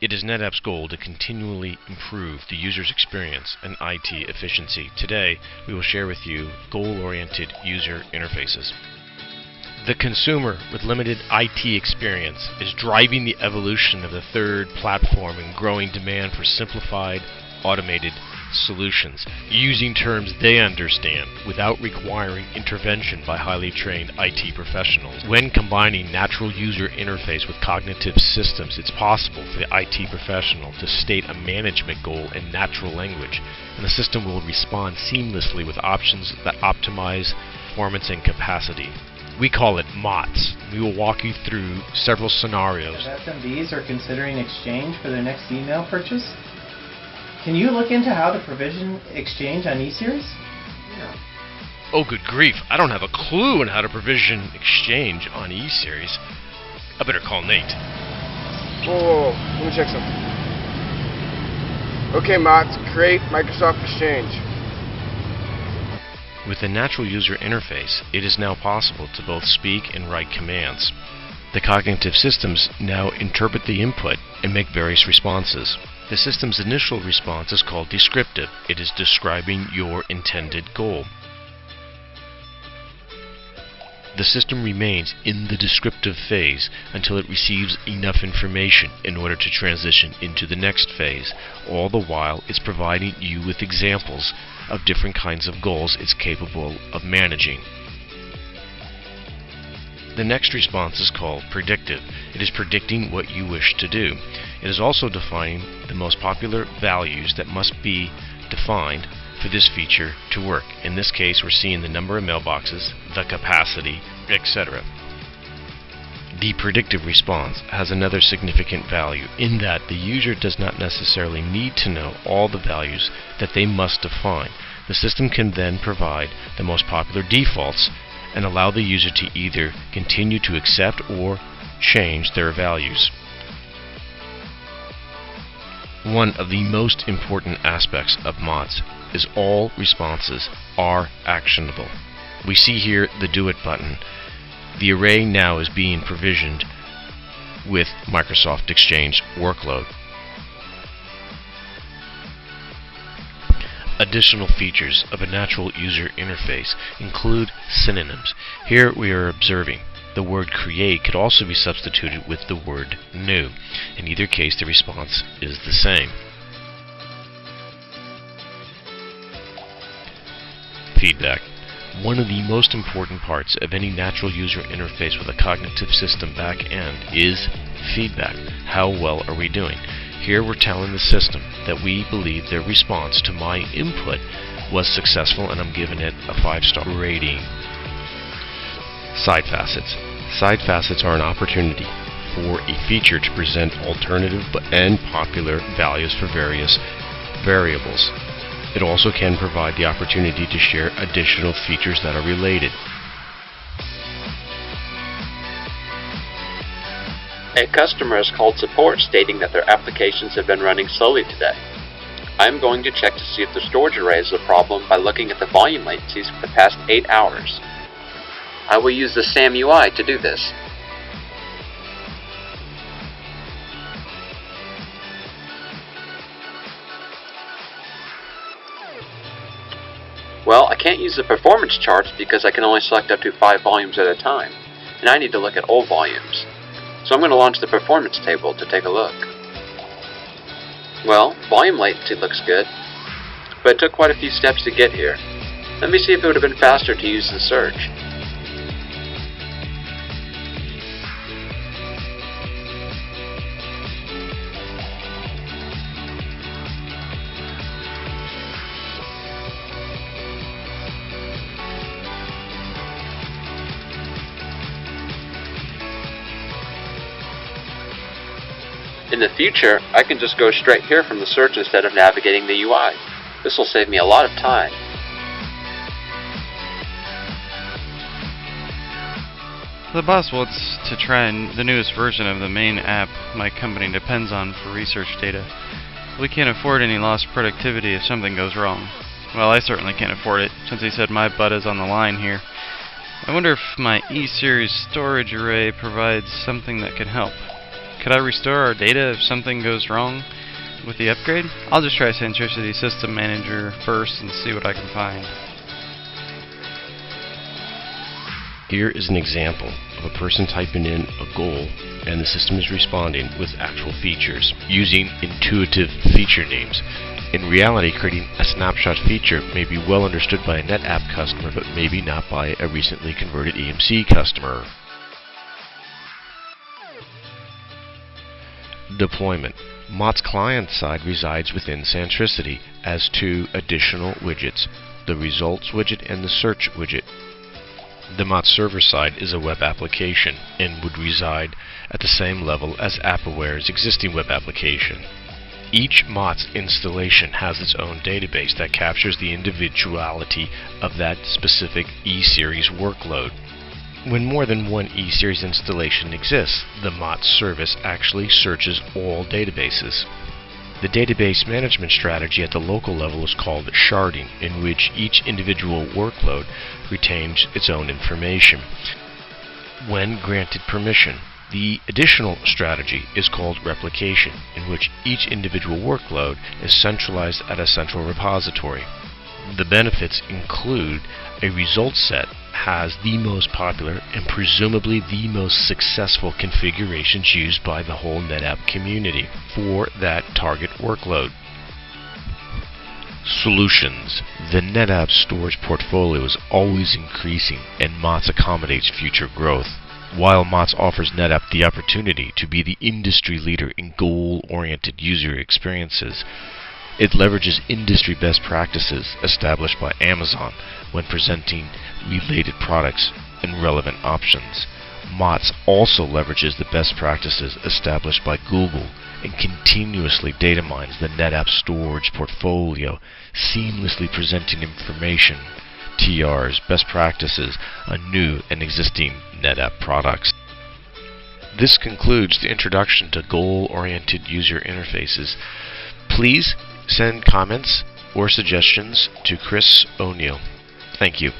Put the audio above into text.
It is NetApp's goal to continually improve the user's experience and IT efficiency. Today, we will share with you goal-oriented user interfaces. The consumer with limited IT experience is driving the evolution of the third platform and growing demand for simplified, automated solutions, using terms they understand without requiring intervention by highly trained IT professionals. When combining natural user interface with cognitive systems, it's possible for the IT professional to state a management goal in natural language, and the system will respond seamlessly with options that optimize performance and capacity. We call it MOTS. We will walk you through several scenarios. If SMBs are considering Exchange for their next email purchase, can you look into how to provision Exchange on eSeries? Yeah. Oh, good grief. I don't have a clue on how to provision Exchange on eSeries. I better call Nate. Whoa. Let me check something. Okay, Mods, create Microsoft Exchange. With the natural user interface, it is now possible to both speak and write commands. The cognitive systems now interpret the input and make various responses. The system's initial response is called descriptive. It is describing your intended goal. The system remains in the descriptive phase until it receives enough information in order to transition into the next phase. All the while, it's providing you with examples of different kinds of goals it's capable of managing. The next response is called predictive. It is predicting what you wish to do. It is also defining the most popular values that must be defined for this feature to work. In this case, we're seeing the number of mailboxes, the capacity, etc. The predictive response has another significant value in that the user does not necessarily need to know all the values that they must define. The system can then provide the most popular defaults and allow the user to either continue to accept or change their values. One of the most important aspects of MOTS is all responses are actionable. We see here the Do It button. The array now is being provisioned with Microsoft Exchange workload. Additional features of a natural user interface include synonyms. Here we are observing the word create could also be substituted with the word new. In either case, the response is the same. Feedback. One of the most important parts of any natural user interface with a cognitive system back end is feedback. How well are we doing? Here we're telling the system that we believe their response to my input was successful, and I'm giving it a 5-star rating. Side facets. Side facets are an opportunity for a feature to present alternative and popular values for various variables. It also can provide the opportunity to share additional features that are related. A customer has called support stating that their applications have been running slowly today. I am going to check to see if the storage array is a problem by looking at the volume latencies for the past 8 hours. I will use the SAM UI to do this. Well, I can't use the performance charts because I can only select up to 5 volumes at a time, and I need to look at all volumes. So I'm going to launch the performance table to take a look. Well, volume latency looks good, but it took quite a few steps to get here. Let me see if it would have been faster to use the search. In the future, I can just go straight here from the search instead of navigating the UI. This will save me a lot of time. The boss wants to try the newest version of the main app my company depends on for research data. We can't afford any lost productivity if something goes wrong. Well, I certainly can't afford it, since he said my butt is on the line here. I wonder if my eSeries storage array provides something that could help. Could I restore our data if something goes wrong with the upgrade? I'll just try Centricity System Manager first and see what I can find. Here is an example of a person typing in a goal and the system is responding with actual features using intuitive feature names. In reality, creating a snapshot feature may be well understood by a NetApp customer, but maybe not by a recently converted EMC customer. Deployment. Mott's client side resides within Centricity as two additional widgets, the Results widget and the Search widget. The Mott server side is a web application and would reside at the same level as AppAware's existing web application. Each Mott's installation has its own database that captures the individuality of that specific E-Series workload. When more than one E-Series installation exists, the Mott service actually searches all databases. The database management strategy at the local level is called sharding, in which each individual workload retains its own information. When granted permission, the additional strategy is called replication, in which each individual workload is centralized at a central repository. The benefits include a result set has the most popular and presumably the most successful configurations used by the whole NetApp community for that target workload. Solutions. The NetApp storage portfolio is always increasing and Mott's accommodates future growth. While Mott's offers NetApp the opportunity to be the industry leader in goal-oriented user experiences, it leverages industry best practices established by Amazon when presenting related products and relevant options. Mott's also leverages the best practices established by Google and continuously data mines the NetApp storage portfolio, seamlessly presenting information, TRs, best practices on new and existing NetApp products. This concludes the introduction to goal-oriented user interfaces. Please send comments or suggestions to Chris O'Neill. Thank you.